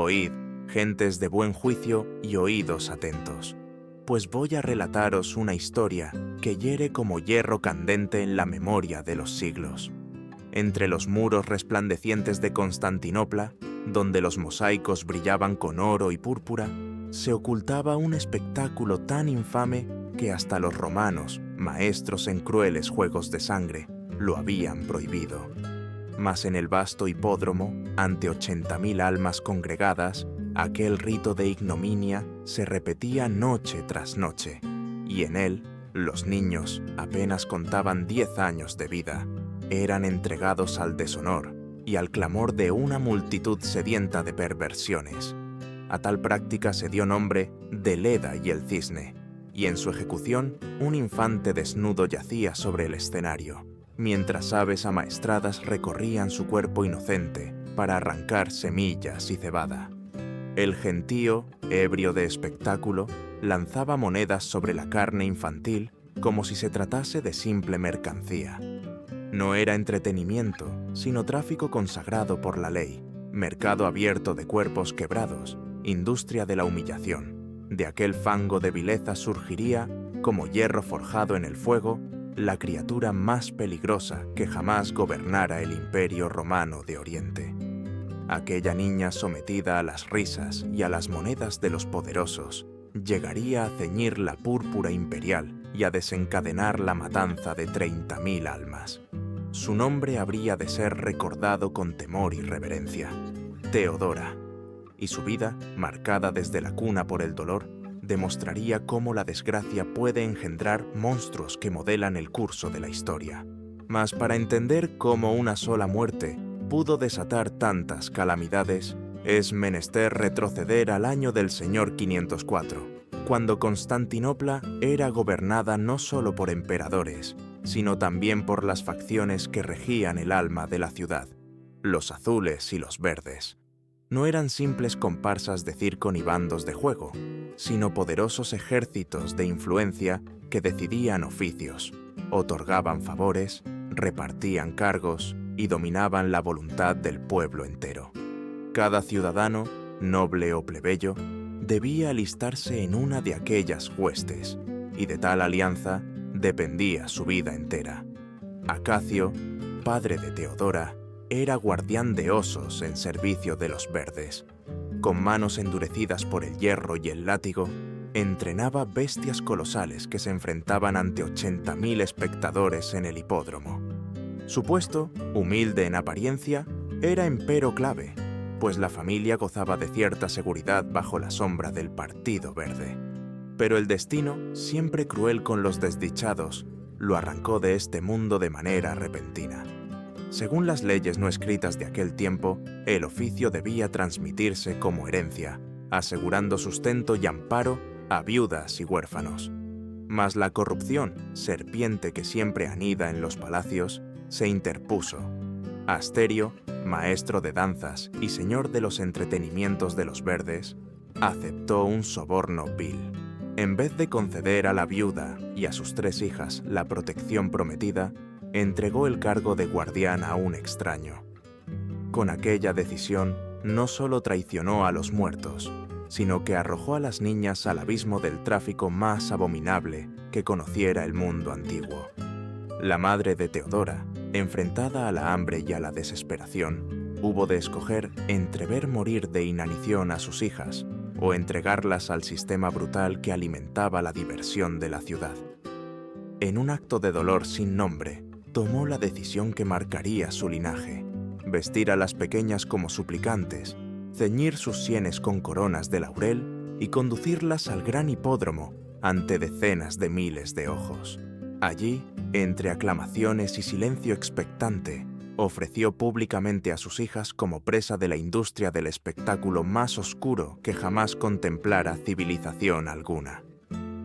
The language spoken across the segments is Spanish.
Oíd, gentes de buen juicio y oídos atentos, pues voy a relataros una historia que hiere como hierro candente en la memoria de los siglos. Entre los muros resplandecientes de Constantinopla, donde los mosaicos brillaban con oro y púrpura, se ocultaba un espectáculo tan infame que hasta los romanos, maestros en crueles juegos de sangre, lo habían prohibido. Mas en el vasto hipódromo, ante 80.000 almas congregadas, aquel rito de ignominia se repetía noche tras noche, y en él, los niños apenas contaban 10 años de vida, eran entregados al deshonor y al clamor de una multitud sedienta de perversiones. A tal práctica se dio nombre de Leda y el cisne, y en su ejecución un infante desnudo yacía sobre el escenario, mientras aves amaestradas recorrían su cuerpo inocente para arrancar semillas y cebada. El gentío, ebrio de espectáculo, lanzaba monedas sobre la carne infantil como si se tratase de simple mercancía. No era entretenimiento, sino tráfico consagrado por la ley, mercado abierto de cuerpos quebrados, industria de la humillación. De aquel fango de vileza surgiría, como hierro forjado en el fuego, la criatura más peligrosa que jamás gobernara el Imperio Romano de Oriente. Aquella niña sometida a las risas y a las monedas de los poderosos llegaría a ceñir la púrpura imperial y a desencadenar la matanza de 30.000 almas. Su nombre habría de ser recordado con temor y reverencia: Teodora. Y su vida, marcada desde la cuna por el dolor, demostraría cómo la desgracia puede engendrar monstruos que modelan el curso de la historia. Mas para entender cómo una sola muerte pudo desatar tantas calamidades, es menester retroceder al año del Señor 504, cuando Constantinopla era gobernada no solo por emperadores, sino también por las facciones que regían el alma de la ciudad, los azules y los verdes. No eran simples comparsas de circo ni bandos de juego, sino poderosos ejércitos de influencia que decidían oficios, otorgaban favores, repartían cargos y dominaban la voluntad del pueblo entero. Cada ciudadano, noble o plebeyo, debía alistarse en una de aquellas huestes, y de tal alianza dependía su vida entera. Acacio, padre de Teodora, era guardián de osos en servicio de los verdes. Con manos endurecidas por el hierro y el látigo, entrenaba bestias colosales que se enfrentaban ante 80.000 espectadores en el hipódromo. Su puesto, humilde en apariencia, era empero clave, pues la familia gozaba de cierta seguridad bajo la sombra del Partido Verde. Pero el destino, siempre cruel con los desdichados, lo arrancó de este mundo de manera repentina. Según las leyes no escritas de aquel tiempo, el oficio debía transmitirse como herencia, asegurando sustento y amparo a viudas y huérfanos. Mas la corrupción, serpiente que siempre anida en los palacios, se interpuso. Asterio, maestro de danzas y señor de los entretenimientos de los verdes, aceptó un soborno vil. En vez de conceder a la viuda y a sus 3 hijas la protección prometida, entregó el cargo de guardián a un extraño. Con aquella decisión, no solo traicionó a los muertos, sino que arrojó a las niñas al abismo del tráfico más abominable que conociera el mundo antiguo. La madre de Teodora, enfrentada a la hambre y a la desesperación, hubo de escoger entre ver morir de inanición a sus hijas o entregarlas al sistema brutal que alimentaba la diversión de la ciudad. En un acto de dolor sin nombre, tomó la decisión que marcaría su linaje: vestir a las pequeñas como suplicantes, ceñir sus sienes con coronas de laurel y conducirlas al gran hipódromo ante decenas de miles de ojos. Allí, entre aclamaciones y silencio expectante, ofreció públicamente a sus hijas como presa de la industria del espectáculo más oscuro que jamás contemplara civilización alguna.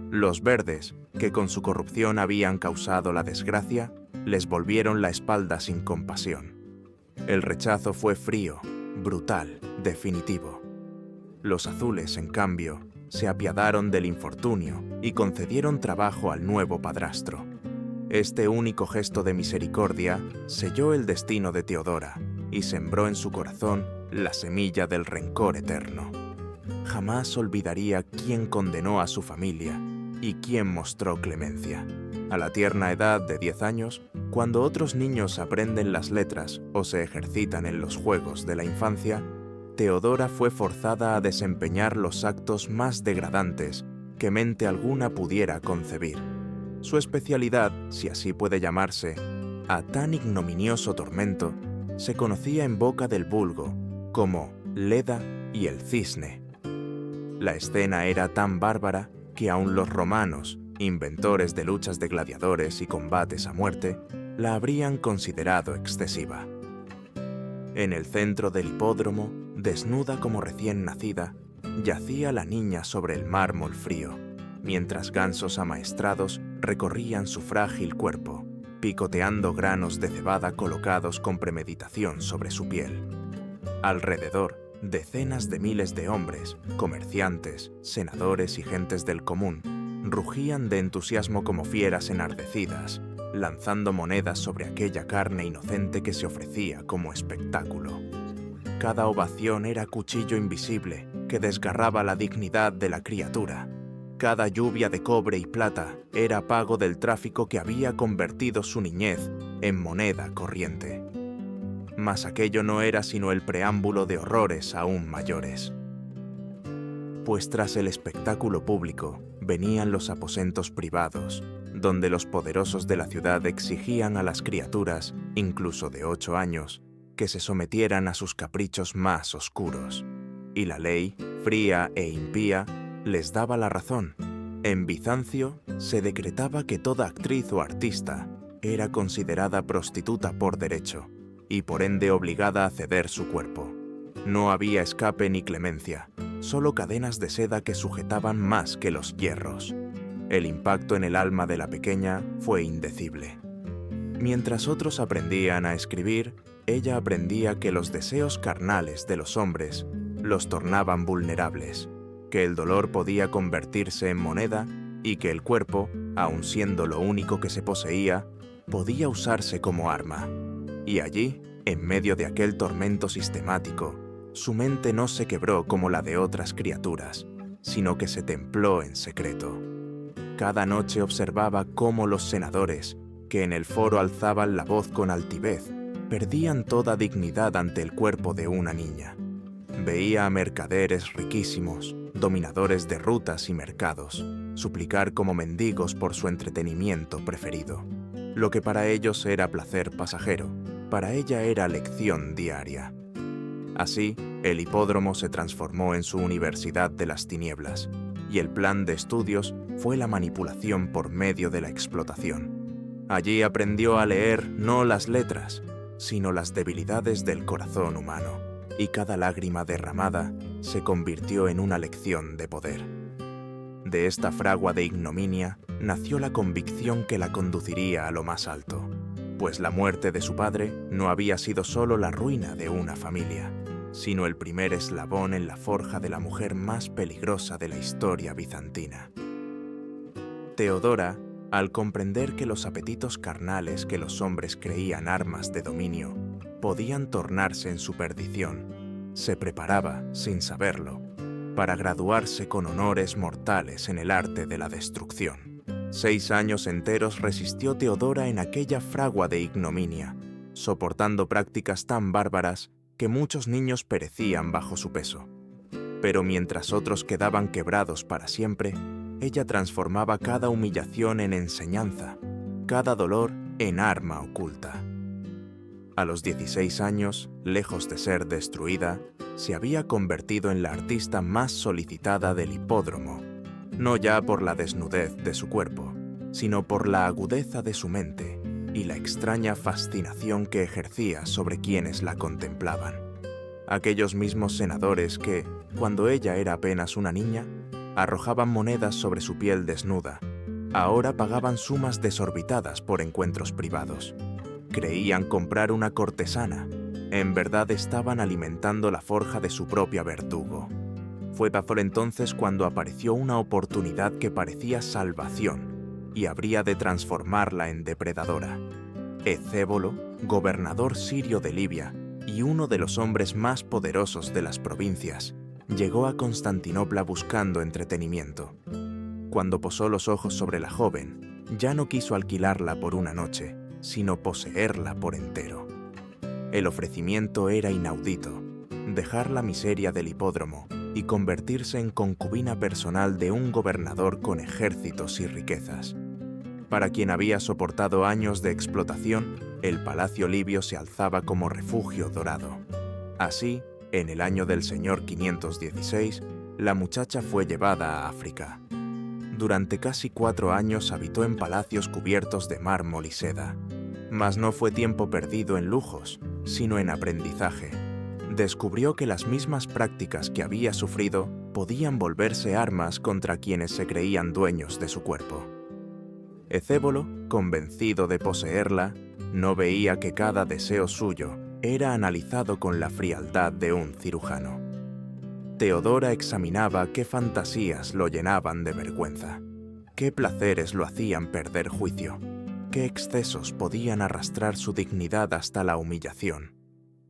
Los verdes, que con su corrupción habían causado la desgracia, les volvieron la espalda sin compasión. El rechazo fue frío, brutal, definitivo. Los azules, en cambio, se apiadaron del infortunio y concedieron trabajo al nuevo padrastro. Este único gesto de misericordia selló el destino de Teodora, y sembró en su corazón la semilla del rencor eterno. Jamás olvidaría quién condenó a su familia y quién mostró clemencia. A la tierna edad de 10 años, cuando otros niños aprenden las letras o se ejercitan en los juegos de la infancia, Teodora fue forzada a desempeñar los actos más degradantes que mente alguna pudiera concebir. Su especialidad, si así puede llamarse, a tan ignominioso tormento, se conocía en boca del vulgo como Leda y el cisne. La escena era tan bárbara que aun los romanos, inventores de luchas de gladiadores y combates a muerte, la habrían considerado excesiva. En el centro del hipódromo, desnuda como recién nacida, yacía la niña sobre el mármol frío, mientras gansos amaestrados recorrían su frágil cuerpo, picoteando granos de cebada colocados con premeditación sobre su piel. Alrededor, decenas de miles de hombres, comerciantes, senadores y gentes del común, rugían de entusiasmo como fieras enardecidas, lanzando monedas sobre aquella carne inocente que se ofrecía como espectáculo. Cada ovación era cuchillo invisible que desgarraba la dignidad de la criatura. Cada lluvia de cobre y plata era pago del tráfico que había convertido su niñez en moneda corriente. Mas aquello no era sino el preámbulo de horrores aún mayores. Pues tras el espectáculo público venían los aposentos privados, donde los poderosos de la ciudad exigían a las criaturas, incluso de 8 años, que se sometieran a sus caprichos más oscuros. Y la ley, fría e impía, les daba la razón. En Bizancio se decretaba que toda actriz o artista era considerada prostituta por derecho, y por ende obligada a ceder su cuerpo. No había escape ni clemencia, solo cadenas de seda que sujetaban más que los hierros. El impacto en el alma de la pequeña fue indecible. Mientras otros aprendían a escribir, ella aprendía que los deseos carnales de los hombres los tornaban vulnerables, que el dolor podía convertirse en moneda y que el cuerpo, aun siendo lo único que se poseía, podía usarse como arma. Y allí, en medio de aquel tormento sistemático, su mente no se quebró como la de otras criaturas, sino que se templó en secreto. Cada noche observaba cómo los senadores, que en el foro alzaban la voz con altivez, perdían toda dignidad ante el cuerpo de una niña. Veía a mercaderes riquísimos, dominadores de rutas y mercados, suplicar como mendigos por su entretenimiento preferido. Lo que para ellos era placer pasajero, para ella era lección diaria. Así, el hipódromo se transformó en su universidad de las tinieblas, y el plan de estudios fue la manipulación por medio de la explotación. Allí aprendió a leer no las letras, sino las debilidades del corazón humano, y cada lágrima derramada se convirtió en una lección de poder. De esta fragua de ignominia nació la convicción que la conduciría a lo más alto, pues la muerte de su padre no había sido solo la ruina de una familia, sino el primer eslabón en la forja de la mujer más peligrosa de la historia bizantina. Teodora, al comprender que los apetitos carnales que los hombres creían armas de dominio podían tornarse en su perdición, se preparaba, sin saberlo, para graduarse con honores mortales en el arte de la destrucción. 6 años enteros resistió Teodora en aquella fragua de ignominia, soportando prácticas tan bárbaras que muchos niños perecían bajo su peso. Pero mientras otros quedaban quebrados para siempre, ella transformaba cada humillación en enseñanza, cada dolor en arma oculta. A los 16 años, lejos de ser destruida, se había convertido en la artista más solicitada del hipódromo, no ya por la desnudez de su cuerpo, sino por la agudeza de su mente y la extraña fascinación que ejercía sobre quienes la contemplaban. Aquellos mismos senadores que, cuando ella era apenas una niña, arrojaban monedas sobre su piel desnuda, ahora pagaban sumas desorbitadas por encuentros privados. Creían comprar una cortesana, en verdad estaban alimentando la forja de su propia verdugo. Fue por entonces cuando apareció una oportunidad que parecía salvación y habría de transformarla en depredadora. Ezévolo, gobernador sirio de Libia, y uno de los hombres más poderosos de las provincias, llegó a Constantinopla buscando entretenimiento. Cuando posó los ojos sobre la joven, ya no quiso alquilarla por una noche, sino poseerla por entero. El ofrecimiento era inaudito: dejar la miseria del hipódromo y convertirse en concubina personal de un gobernador con ejércitos y riquezas. Para quien había soportado años de explotación, el palacio libio se alzaba como refugio dorado. Así, en el año del Señor 516, la muchacha fue llevada a África. Durante casi 4 años habitó en palacios cubiertos de mármol y seda. Mas no fue tiempo perdido en lujos, sino en aprendizaje. Descubrió que las mismas prácticas que había sufrido podían volverse armas contra quienes se creían dueños de su cuerpo. Ecébolo, convencido de poseerla, no veía que cada deseo suyo era analizado con la frialdad de un cirujano. Teodora examinaba qué fantasías lo llenaban de vergüenza, qué placeres lo hacían perder juicio, qué excesos podían arrastrar su dignidad hasta la humillación.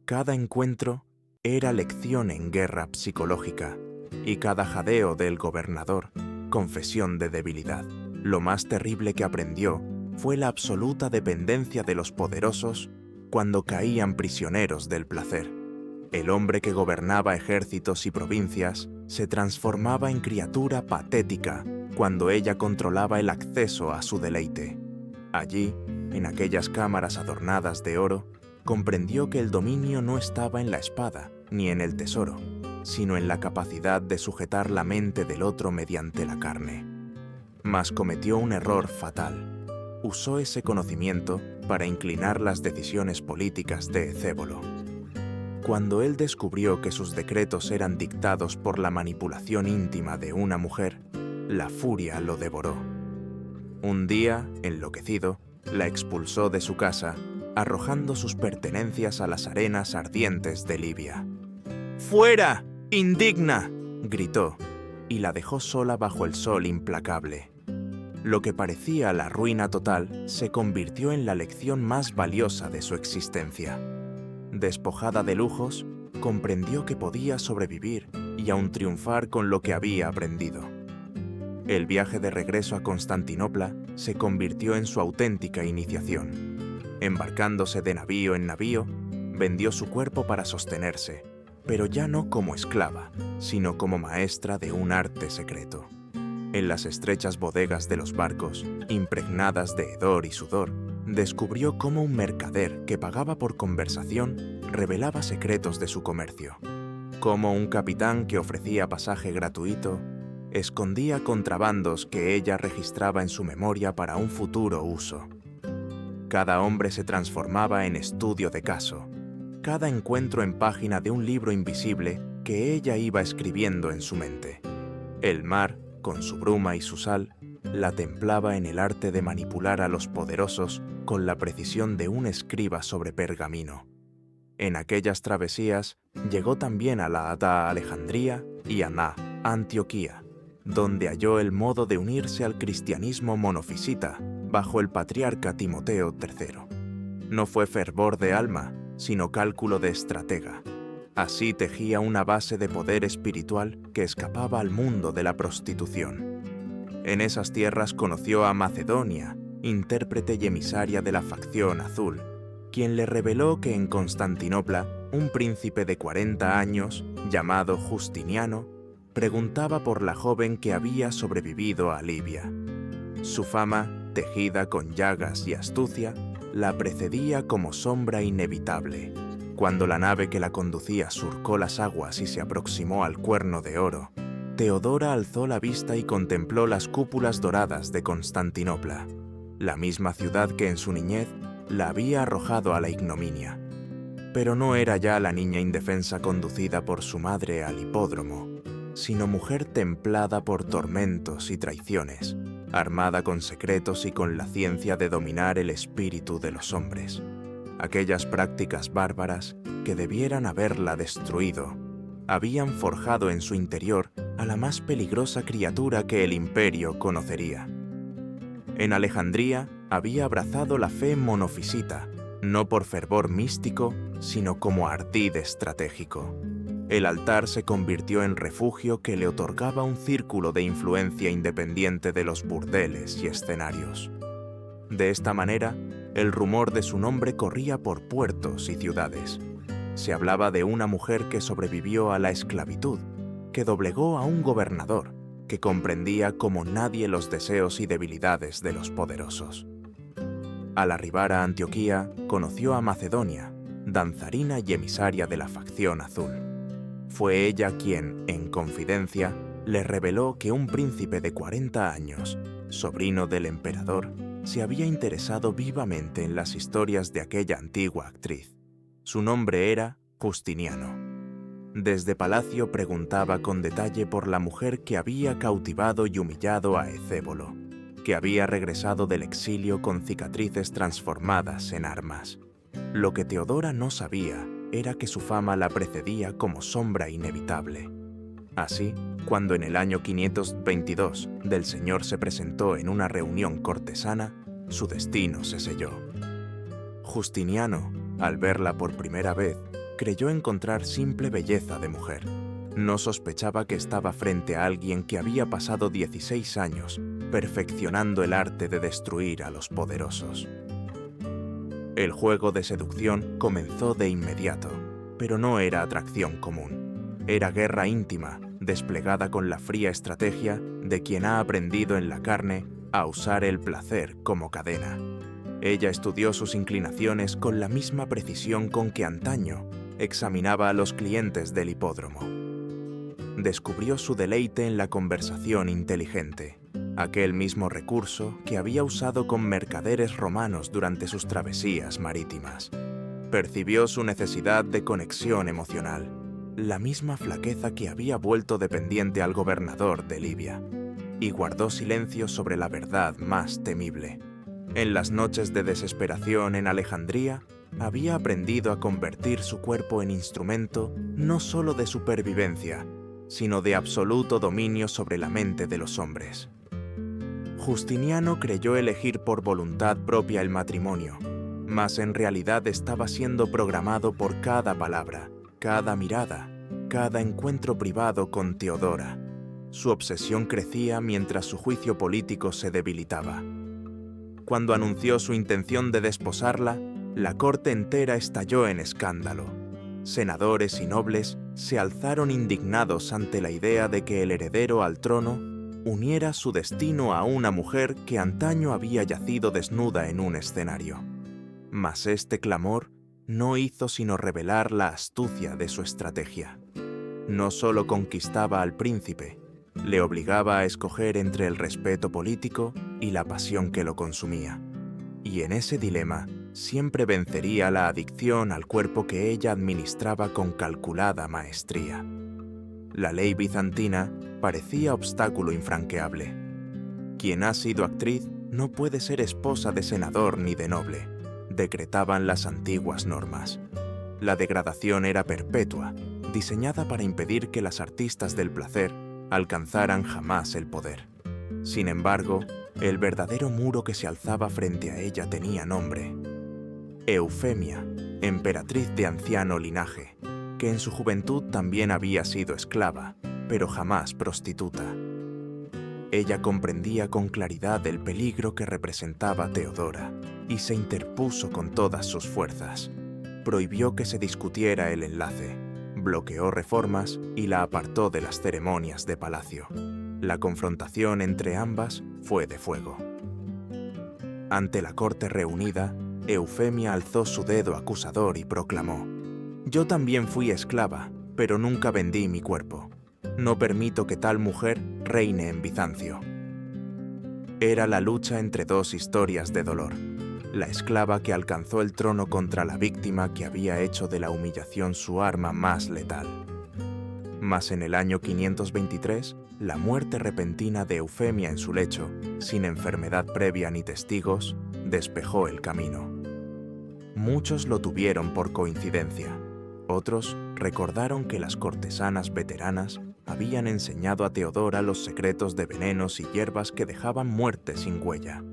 Cada encuentro era lección en guerra psicológica, y cada jadeo del gobernador, confesión de debilidad. Lo más terrible que aprendió fue la absoluta dependencia de los poderosos cuando caían prisioneros del placer. El hombre que gobernaba ejércitos y provincias se transformaba en criatura patética cuando ella controlaba el acceso a su deleite. Allí, en aquellas cámaras adornadas de oro, comprendió que el dominio no estaba en la espada ni en el tesoro, sino en la capacidad de sujetar la mente del otro mediante la carne. Mas cometió un error fatal. Usó ese conocimiento para inclinar las decisiones políticas de Ecébolo. Cuando él descubrió que sus decretos eran dictados por la manipulación íntima de una mujer, la furia lo devoró. Un día, enloquecido, la expulsó de su casa, arrojando sus pertenencias a las arenas ardientes de Libia. ¡Fuera, indigna!, gritó, y la dejó sola bajo el sol implacable. Lo que parecía la ruina total se convirtió en la lección más valiosa de su existencia. Despojada de lujos, comprendió que podía sobrevivir y aún triunfar con lo que había aprendido. El viaje de regreso a Constantinopla se convirtió en su auténtica iniciación. Embarcándose de navío en navío, vendió su cuerpo para sostenerse, pero ya no como esclava, sino como maestra de un arte secreto. En las estrechas bodegas de los barcos, impregnadas de hedor y sudor, descubrió cómo un mercader que pagaba por conversación revelaba secretos de su comercio. Cómo un capitán que ofrecía pasaje gratuito escondía contrabandos que ella registraba en su memoria para un futuro uso. Cada hombre se transformaba en estudio de caso, cada encuentro en página de un libro invisible que ella iba escribiendo en su mente. El mar, con su bruma y su sal, la templaba en el arte de manipular a los poderosos con la precisión de un escriba sobre pergamino. En aquellas travesías llegó también a la Alejandría y a Antioquía, donde halló el modo de unirse al cristianismo monofisita bajo el patriarca Timoteo III. No fue fervor de alma, sino cálculo de estratega. Así tejía una base de poder espiritual que escapaba al mundo de la prostitución. En esas tierras conoció a Macedonia, intérprete y emisaria de la facción azul, quien le reveló que en Constantinopla un príncipe de 40 años, llamado Justiniano, preguntaba por la joven que había sobrevivido a Libia. Su fama, tejida con llagas y astucia, la precedía como sombra inevitable. Cuando la nave que la conducía surcó las aguas y se aproximó al Cuerno de Oro, Teodora alzó la vista y contempló las cúpulas doradas de Constantinopla, la misma ciudad que en su niñez la había arrojado a la ignominia. Pero no era ya la niña indefensa conducida por su madre al hipódromo, sino mujer templada por tormentos y traiciones, armada con secretos y con la ciencia de dominar el espíritu de los hombres. Aquellas prácticas bárbaras que debieran haberla destruido, habían forjado en su interior a la más peligrosa criatura que el imperio conocería. En Alejandría había abrazado la fe monofisita no por fervor místico, sino como ardid estratégico. El altar se convirtió en refugio que le otorgaba un círculo de influencia independiente de los burdeles y escenarios. De esta manera, el rumor de su nombre corría por puertos y ciudades. Se hablaba de una mujer que sobrevivió a la esclavitud, que doblegó a un gobernador, que comprendía como nadie los deseos y debilidades de los poderosos. Al arribar a Antioquía, conoció a Macedonia, danzarina y emisaria de la facción azul. Fue ella quien, en confidencia, le reveló que un príncipe de 40 años, sobrino del emperador, se había interesado vivamente en las historias de aquella antigua actriz. Su nombre era Justiniano. Desde palacio preguntaba con detalle por la mujer que había cautivado y humillado a Ecébolo, que había regresado del exilio con cicatrices transformadas en armas. Lo que Teodora no sabía era que su fama la precedía como sombra inevitable. Así, cuando en el año 522 del Señor se presentó en una reunión cortesana, su destino se selló. Justiniano, al verla por primera vez, creyó encontrar simple belleza de mujer. No sospechaba que estaba frente a alguien que había pasado 16 años perfeccionando el arte de destruir a los poderosos. El juego de seducción comenzó de inmediato, pero no era atracción común. Era guerra íntima, desplegada con la fría estrategia de quien ha aprendido en la carne a usar el placer como cadena. Ella estudió sus inclinaciones con la misma precisión con que antaño examinaba a los clientes del hipódromo. Descubrió su deleite en la conversación inteligente, aquel mismo recurso que había usado con mercaderes romanos durante sus travesías marítimas. Percibió su necesidad de conexión emocional, la misma flaqueza que había vuelto dependiente al gobernador de Libia, y guardó silencio sobre la verdad más temible. En las noches de desesperación en Alejandría, había aprendido a convertir su cuerpo en instrumento no solo de supervivencia, sino de absoluto dominio sobre la mente de los hombres. Justiniano creyó elegir por voluntad propia el matrimonio, mas en realidad estaba siendo programado por cada palabra, cada mirada, cada encuentro privado con Teodora. Su obsesión crecía mientras su juicio político se debilitaba. Cuando anunció su intención de desposarla, la corte entera estalló en escándalo. Senadores y nobles se alzaron indignados ante la idea de que el heredero al trono uniera su destino a una mujer que antaño había yacido desnuda en un escenario. Mas este clamor no hizo sino revelar la astucia de su estrategia. No solo conquistaba al príncipe, le obligaba a escoger entre el respeto político y la pasión que lo consumía. Y en ese dilema siempre vencería la adicción al cuerpo que ella administraba con calculada maestría. La ley bizantina parecía obstáculo infranqueable. Quien ha sido actriz no puede ser esposa de senador ni de noble, decretaban las antiguas normas. La degradación era perpetua, diseñada para impedir que las artistas del placer alcanzaran jamás el poder. Sin embargo, el verdadero muro que se alzaba frente a ella tenía nombre: Eufemia, emperatriz de anciano linaje, que en su juventud también había sido esclava, pero jamás prostituta. Ella comprendía con claridad el peligro que representaba Teodora y se interpuso con todas sus fuerzas. Prohibió que se discutiera el enlace, bloqueó reformas y la apartó de las ceremonias de palacio. La confrontación entre ambas fue de fuego. Ante la corte reunida, Eufemia alzó su dedo acusador y proclamó: «Yo también fui esclava, pero nunca vendí mi cuerpo. No permito que tal mujer reine en Bizancio». Era la lucha entre dos historias de dolor: la esclava que alcanzó el trono contra la víctima que había hecho de la humillación su arma más letal. Mas en el año 523, la muerte repentina de Eufemia en su lecho, sin enfermedad previa ni testigos, despejó el camino. Muchos lo tuvieron por coincidencia. Otros recordaron que las cortesanas veteranas habían enseñado a Teodora los secretos de venenos y hierbas que dejaban muerte sin huella.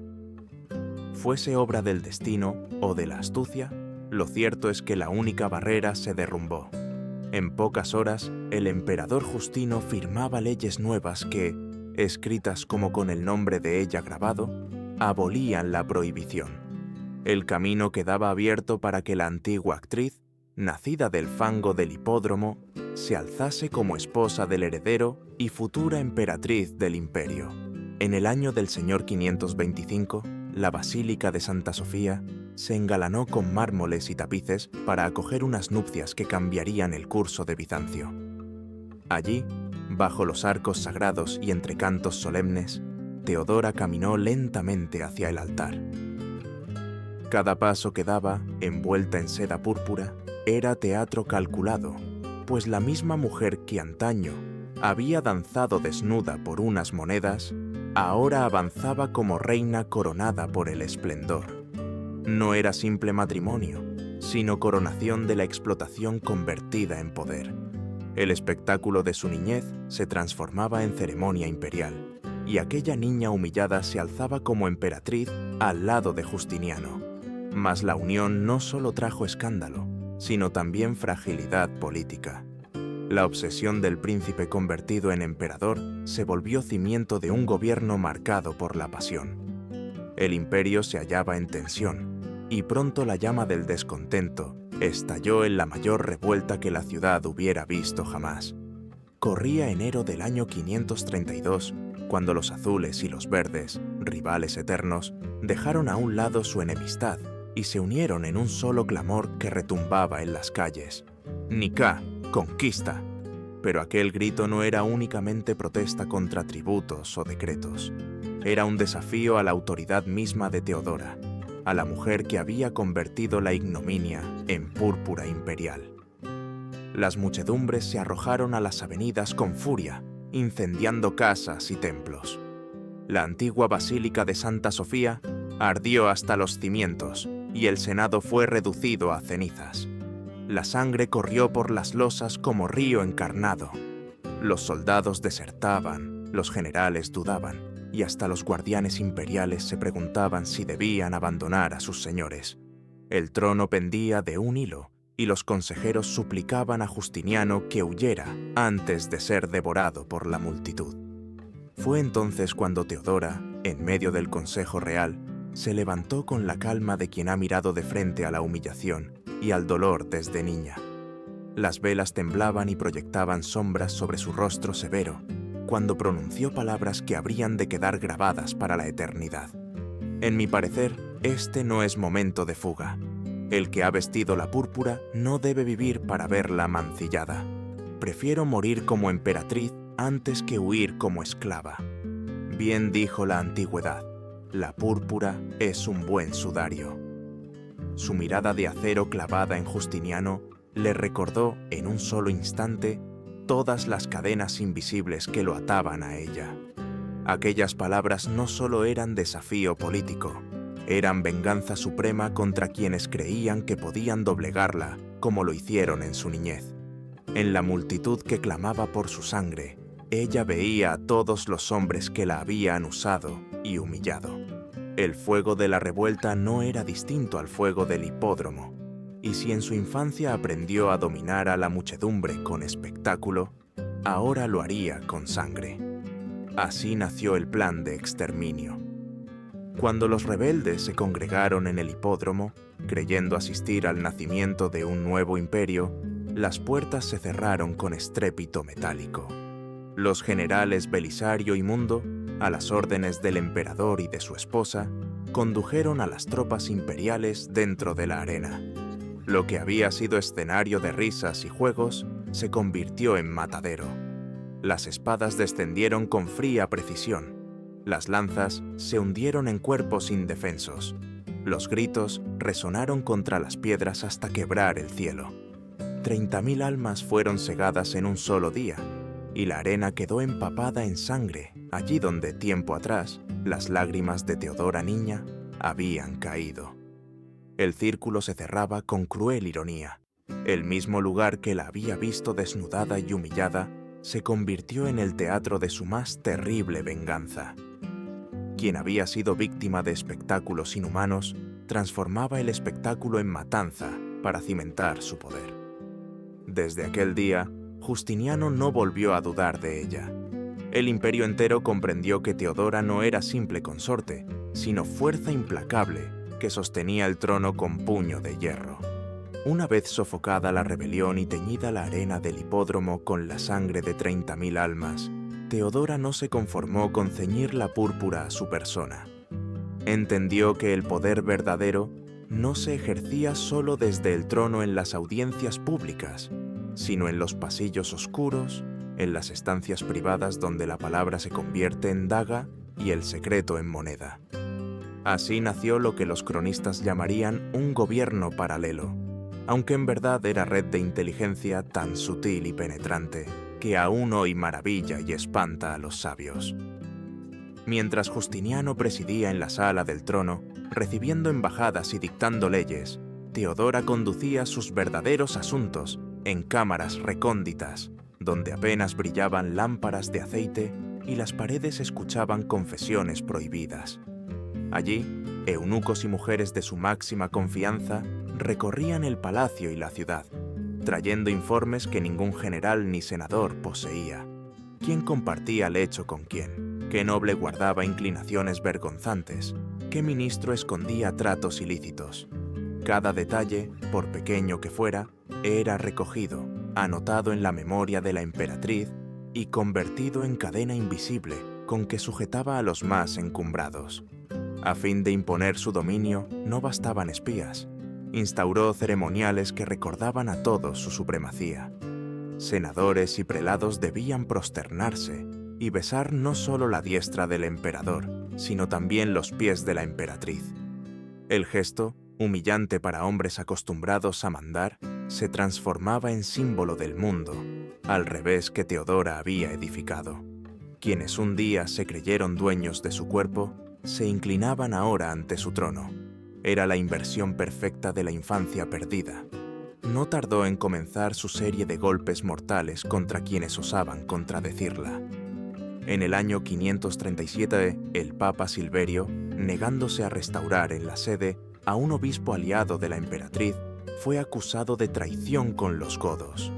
Fuese obra del destino o de la astucia, Lo cierto es que la única barrera se derrumbó. En pocas horas, el emperador Justino firmaba leyes nuevas que, escritas como con el nombre de ella grabado, abolían la prohibición. El camino quedaba abierto para que la antigua actriz, nacida del fango del hipódromo, se alzase como esposa del heredero y futura emperatriz del imperio. En el año del señor 525, la Basílica de Santa Sofía se engalanó con mármoles y tapices para acoger unas nupcias que cambiarían el curso de Bizancio. Allí, bajo los arcos sagrados y entre cantos solemnes, Teodora caminó lentamente hacia el altar. Cada paso que daba, envuelta en seda púrpura, era teatro calculado, pues la misma mujer que antaño había danzado desnuda por unas monedas, ahora avanzaba como reina coronada por el esplendor. No era simple matrimonio, sino coronación de la explotación convertida en poder. El espectáculo de su niñez se transformaba en ceremonia imperial, y aquella niña humillada se alzaba como emperatriz al lado de Justiniano. Mas la unión no solo trajo escándalo, sino también fragilidad política. La obsesión del príncipe convertido en emperador se volvió cimiento de un gobierno marcado por la pasión. El imperio se hallaba en tensión, y pronto la llama del descontento estalló en la mayor revuelta que la ciudad hubiera visto jamás. Corría enero del año 532, cuando los azules y los verdes, rivales eternos, dejaron a un lado su enemistad y se unieron en un solo clamor que retumbaba en las calles. Nicá, conquista. Pero aquel grito no era únicamente protesta contra tributos o decretos. Era un desafío a la autoridad misma de Teodora, a la mujer que había convertido la ignominia en púrpura imperial. Las muchedumbres se arrojaron a las avenidas con furia, incendiando casas y templos. La antigua Basílica de Santa Sofía ardió hasta los cimientos y el Senado fue reducido a cenizas. La sangre corrió por las losas como río encarnado. Los soldados desertaban, los generales dudaban, y hasta los guardianes imperiales se preguntaban si debían abandonar a sus señores. El trono pendía de un hilo, y los consejeros suplicaban a Justiniano que huyera antes de ser devorado por la multitud. Fue entonces cuando Teodora, en medio del consejo real, se levantó con la calma de quien ha mirado de frente a la humillación y al dolor desde niña. Las velas temblaban y proyectaban sombras sobre su rostro severo, cuando pronunció palabras que habrían de quedar grabadas para la eternidad. En mi parecer, este no es momento de fuga. El que ha vestido la púrpura no debe vivir para verla mancillada. Prefiero morir como emperatriz antes que huir como esclava. Bien dijo la antigüedad, la púrpura es un buen sudario. Su mirada de acero clavada en Justiniano le recordó en un solo instante todas las cadenas invisibles que lo ataban a ella. Aquellas palabras no solo eran desafío político, eran venganza suprema contra quienes creían que podían doblegarla, como lo hicieron en su niñez. En la multitud que clamaba por su sangre, ella veía a todos los hombres que la habían usado y humillado. El fuego de la revuelta no era distinto al fuego del hipódromo, y si en su infancia aprendió a dominar a la muchedumbre con espectáculo, ahora lo haría con sangre. Así nació el plan de exterminio. Cuando los rebeldes se congregaron en el hipódromo, creyendo asistir al nacimiento de un nuevo imperio, las puertas se cerraron con estrépito metálico. Los generales Belisario y Mundo, a las órdenes del emperador y de su esposa, condujeron a las tropas imperiales dentro de la arena. Lo que había sido escenario de risas y juegos se convirtió en matadero. Las espadas descendieron con fría precisión. Las lanzas se hundieron en cuerpos indefensos. Los gritos resonaron contra las piedras hasta quebrar el cielo. 30.000 almas fueron segadas en un solo día, y la arena quedó empapada en sangre, allí donde tiempo atrás las lágrimas de Teodora niña habían caído. El círculo se cerraba con cruel ironía. El mismo lugar que la había visto desnudada y humillada se convirtió en el teatro de su más terrible venganza. Quien había sido víctima de espectáculos inhumanos transformaba el espectáculo en matanza para cimentar su poder. Desde aquel día, Justiniano no volvió a dudar de ella. El imperio entero comprendió que Teodora no era simple consorte, sino fuerza implacable que sostenía el trono con puño de hierro. Una vez sofocada la rebelión y teñida la arena del hipódromo con la sangre de 30.000 almas, Teodora no se conformó con ceñir la púrpura a su persona. Entendió que el poder verdadero no se ejercía solo desde el trono en las audiencias públicas, sino en los pasillos oscuros, en las estancias privadas donde la palabra se convierte en daga y el secreto en moneda. Así nació lo que los cronistas llamarían un gobierno paralelo, aunque en verdad era red de inteligencia tan sutil y penetrante que aún hoy maravilla y espanta a los sabios. Mientras Justiniano presidía en la sala del trono, recibiendo embajadas y dictando leyes, Teodora conducía sus verdaderos asuntos en cámaras recónditas, donde apenas brillaban lámparas de aceite y las paredes escuchaban confesiones prohibidas. Allí, eunucos y mujeres de su máxima confianza recorrían el palacio y la ciudad, trayendo informes que ningún general ni senador poseía. ¿Quién compartía lecho con quién? ¿Qué noble guardaba inclinaciones vergonzantes? ¿Qué ministro escondía tratos ilícitos? Cada detalle, por pequeño que fuera, era recogido, anotado en la memoria de la emperatriz y convertido en cadena invisible con que sujetaba a los más encumbrados. A fin de imponer su dominio, no bastaban espías. Instauró ceremoniales que recordaban a todos su supremacía. Senadores y prelados debían prosternarse y besar no solo la diestra del emperador, sino también los pies de la emperatriz. El gesto, humillante para hombres acostumbrados a mandar, se transformaba en símbolo del mundo, al revés que Teodora había edificado. Quienes un día se creyeron dueños de su cuerpo, se inclinaban ahora ante su trono. Era la inversión perfecta de la infancia perdida. No tardó en comenzar su serie de golpes mortales contra quienes osaban contradecirla. En el año 537, el Papa Silverio, negándose a restaurar en la sede a un obispo aliado de la emperatriz, fue acusado de traición con los godos.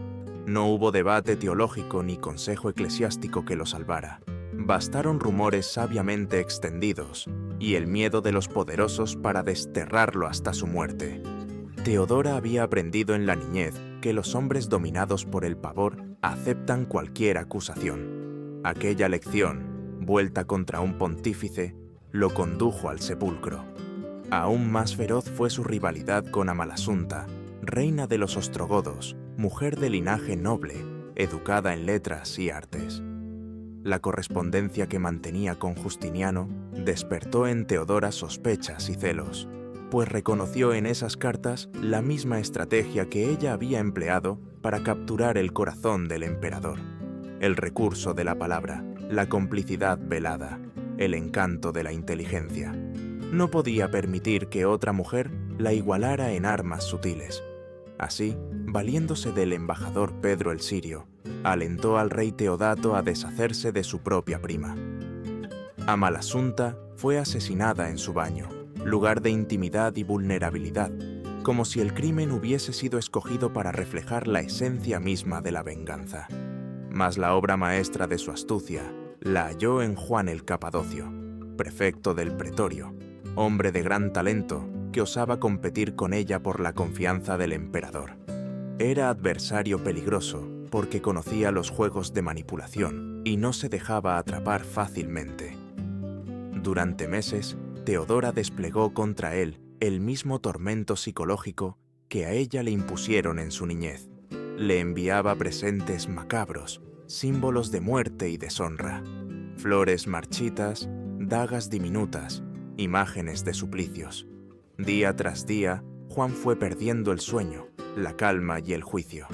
No hubo debate teológico ni consejo eclesiástico que lo salvara. Bastaron rumores sabiamente extendidos y el miedo de los poderosos para desterrarlo hasta su muerte. Teodora había aprendido en la niñez que los hombres dominados por el pavor aceptan cualquier acusación. Aquella lección, vuelta contra un pontífice, lo condujo al sepulcro. Aún más feroz fue su rivalidad con Amalasunta, reina de los ostrogodos, mujer de linaje noble, educada en letras y artes. La correspondencia que mantenía con Justiniano despertó en Teodora sospechas y celos, pues reconoció en esas cartas la misma estrategia que ella había empleado para capturar el corazón del emperador: el recurso de la palabra, la complicidad velada, el encanto de la inteligencia. No podía permitir que otra mujer la igualara en armas sutiles. Así, valiéndose del embajador Pedro el Sirio, alentó al rey Teodato a deshacerse de su propia prima. Amalasunta fue asesinada en su baño, lugar de intimidad y vulnerabilidad, como si el crimen hubiese sido escogido para reflejar la esencia misma de la venganza. Mas la obra maestra de su astucia la halló en Juan el Capadocio, prefecto del pretorio, hombre de gran talento que osaba competir con ella por la confianza del emperador. Era adversario peligroso porque conocía los juegos de manipulación y no se dejaba atrapar fácilmente. Durante meses, Teodora desplegó contra él el mismo tormento psicológico que a ella le impusieron en su niñez. Le enviaba presentes macabros, símbolos de muerte y deshonra, flores marchitas, dagas diminutas, imágenes de suplicios. Día tras día, Juan fue perdiendo el sueño, la calma y el juicio.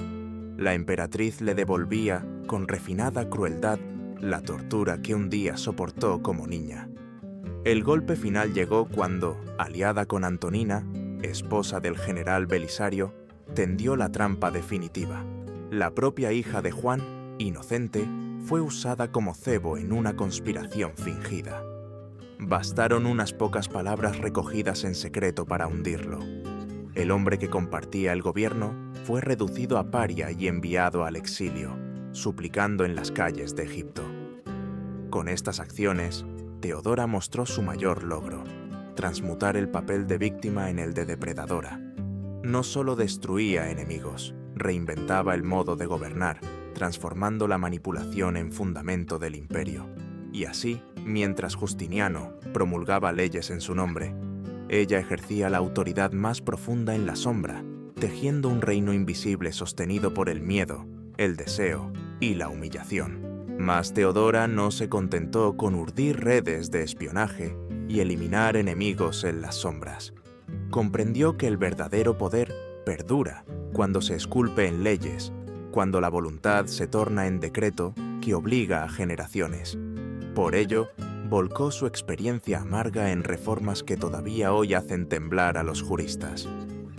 La emperatriz le devolvía, con refinada crueldad, la tortura que un día soportó como niña. El golpe final llegó cuando, aliada con Antonina, esposa del general Belisario, tendió la trampa definitiva. La propia hija de Juan, inocente, fue usada como cebo en una conspiración fingida. Bastaron unas pocas palabras recogidas en secreto para hundirlo. El hombre que compartía el gobierno fue reducido a paria y enviado al exilio, suplicando en las calles de Egipto. Con estas acciones, Teodora mostró su mayor logro: transmutar el papel de víctima en el de depredadora. No solo destruía enemigos, reinventaba el modo de gobernar, transformando la manipulación en fundamento del imperio. Y así, mientras Justiniano promulgaba leyes en su nombre, ella ejercía la autoridad más profunda en la sombra, tejiendo un reino invisible sostenido por el miedo, el deseo y la humillación. Mas Teodora no se contentó con urdir redes de espionaje y eliminar enemigos en las sombras. Comprendió que el verdadero poder perdura cuando se esculpe en leyes, cuando la voluntad se torna en decreto que obliga a generaciones. Por ello, volcó su experiencia amarga en reformas que todavía hoy hacen temblar a los juristas.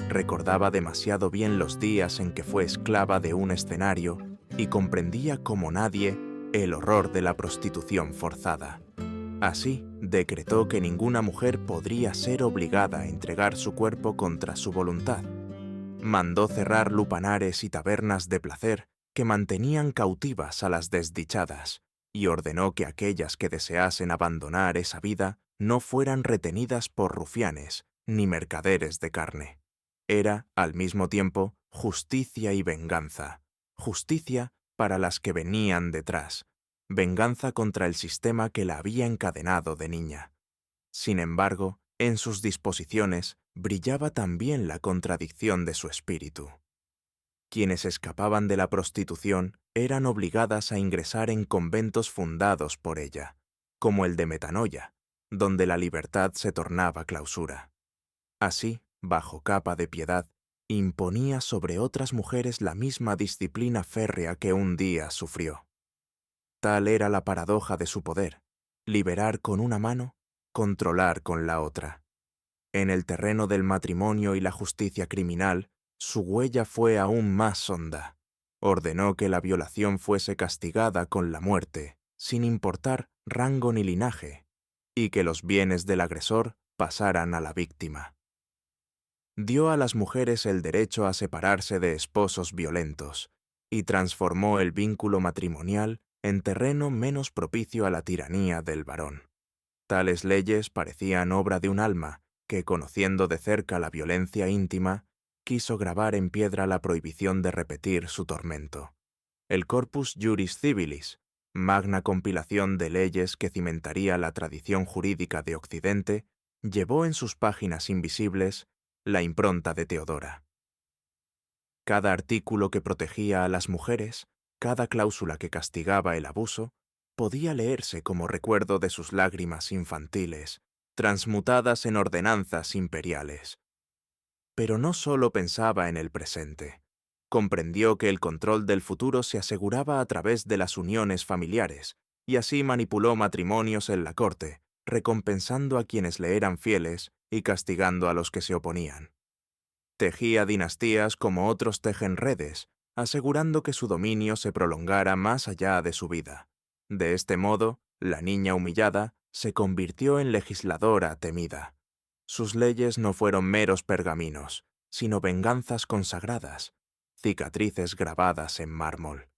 Recordaba demasiado bien los días en que fue esclava de un escenario y comprendía como nadie el horror de la prostitución forzada. Así, decretó que ninguna mujer podría ser obligada a entregar su cuerpo contra su voluntad. Mandó cerrar lupanares y tabernas de placer que mantenían cautivas a las desdichadas, y ordenó que aquellas que deseasen abandonar esa vida no fueran retenidas por rufianes ni mercaderes de carne. Era, al mismo tiempo, justicia y venganza. Justicia para las que venían detrás, venganza contra el sistema que la había encadenado de niña. Sin embargo, en sus disposiciones brillaba también la contradicción de su espíritu. Quienes escapaban de la prostitución eran obligadas a ingresar en conventos fundados por ella, como el de Metanoia, donde la libertad se tornaba clausura. Así, bajo capa de piedad, imponía sobre otras mujeres la misma disciplina férrea que un día sufrió. Tal era la paradoja de su poder: liberar con una mano, controlar con la otra. En el terreno del matrimonio y la justicia criminal, su huella fue aún más honda. Ordenó que la violación fuese castigada con la muerte, sin importar rango ni linaje, y que los bienes del agresor pasaran a la víctima. Dio a las mujeres el derecho a separarse de esposos violentos, y transformó el vínculo matrimonial en terreno menos propicio a la tiranía del varón. Tales leyes parecían obra de un alma que, conociendo de cerca la violencia íntima, quiso grabar en piedra la prohibición de repetir su tormento. El Corpus Juris Civilis, magna compilación de leyes que cimentaría la tradición jurídica de Occidente, llevó en sus páginas invisibles la impronta de Teodora. Cada artículo que protegía a las mujeres, cada cláusula que castigaba el abuso, podía leerse como recuerdo de sus lágrimas infantiles, transmutadas en ordenanzas imperiales. Pero no solo pensaba en el presente. Comprendió que el control del futuro se aseguraba a través de las uniones familiares, y así manipuló matrimonios en la corte, recompensando a quienes le eran fieles y castigando a los que se oponían. Tejía dinastías como otros tejen redes, asegurando que su dominio se prolongara más allá de su vida. De este modo, la niña humillada se convirtió en legisladora temida. Sus leyes no fueron meros pergaminos, sino venganzas consagradas, cicatrices grabadas en mármol.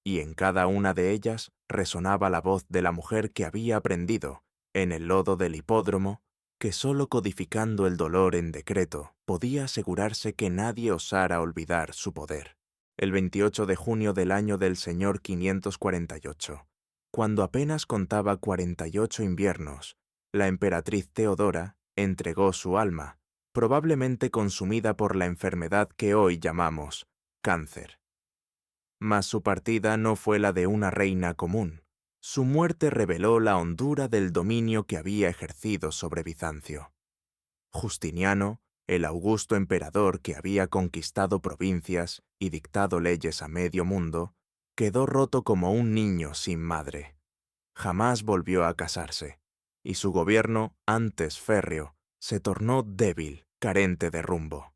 Y en cada una de ellas resonaba la voz de la mujer que había aprendido, en el lodo del hipódromo, que solo codificando el dolor en decreto podía asegurarse que nadie osara olvidar su poder. El 28 de junio del año del Señor 548, cuando apenas contaba 48 inviernos, la emperatriz Teodora entregó su alma, probablemente consumida por la enfermedad que hoy llamamos cáncer. Mas su partida no fue la de una reina común. Su muerte reveló la hondura del dominio que había ejercido sobre Bizancio. Justiniano, el augusto emperador que había conquistado provincias y dictado leyes a medio mundo, quedó roto como un niño sin madre. Jamás volvió a casarse, y su gobierno, antes férreo, se tornó débil, carente de rumbo.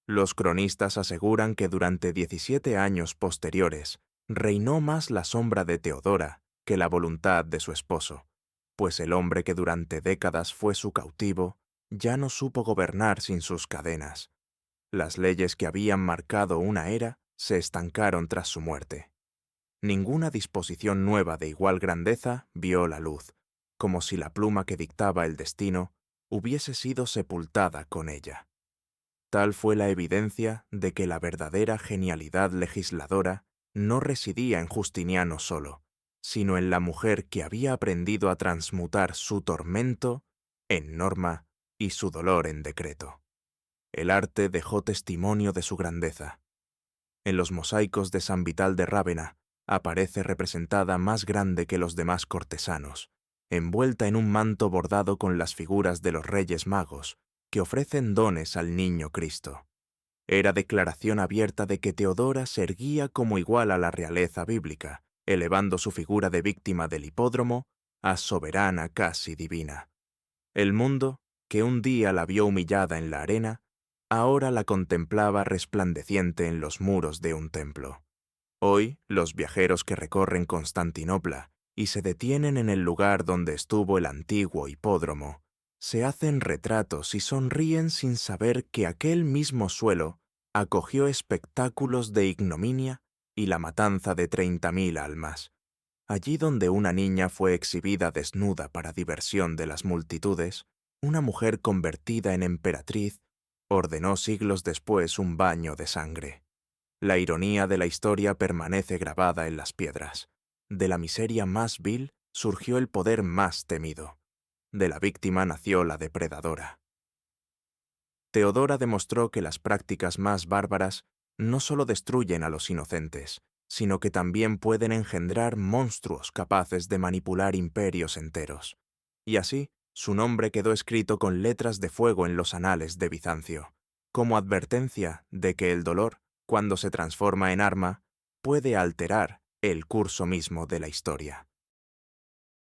Los cronistas aseguran que durante 17 años posteriores reinó más la sombra de Teodora que la voluntad de su esposo, pues el hombre que durante décadas fue su cautivo ya no supo gobernar sin sus cadenas. Las leyes que habían marcado una era se estancaron tras su muerte. Ninguna disposición nueva de igual grandeza vio la luz, como si la pluma que dictaba el destino hubiese sido sepultada con ella. Tal fue la evidencia de que la verdadera genialidad legisladora no residía en Justiniano solo, sino en la mujer que había aprendido a transmutar su tormento en norma y su dolor en decreto. El arte dejó testimonio de su grandeza. En los mosaicos de San Vital de Rávena aparece representada más grande que los demás cortesanos, envuelta en un manto bordado con las figuras de los Reyes Magos, que ofrecen dones al Niño Cristo. Era declaración abierta de que Teodora se erguía como igual a la realeza bíblica, elevando su figura de víctima del hipódromo a soberana casi divina. El mundo, que un día la vio humillada en la arena, ahora la contemplaba resplandeciente en los muros de un templo. Hoy, los viajeros que recorren Constantinopla y se detienen en el lugar donde estuvo el antiguo hipódromo, se hacen retratos y sonríen sin saber que aquel mismo suelo acogió espectáculos de ignominia y la matanza de 30.000 almas. Allí donde una niña fue exhibida desnuda para diversión de las multitudes, una mujer convertida en emperatriz ordenó siglos después un baño de sangre. La ironía de la historia permanece grabada en las piedras. De la miseria más vil surgió el poder más temido. De la víctima nació la depredadora. Teodora demostró que las prácticas más bárbaras no solo destruyen a los inocentes, sino que también pueden engendrar monstruos capaces de manipular imperios enteros. Y así, su nombre quedó escrito con letras de fuego en los anales de Bizancio, como advertencia de que el dolor, cuando se transforma en arma, puede alterar el curso mismo de la historia.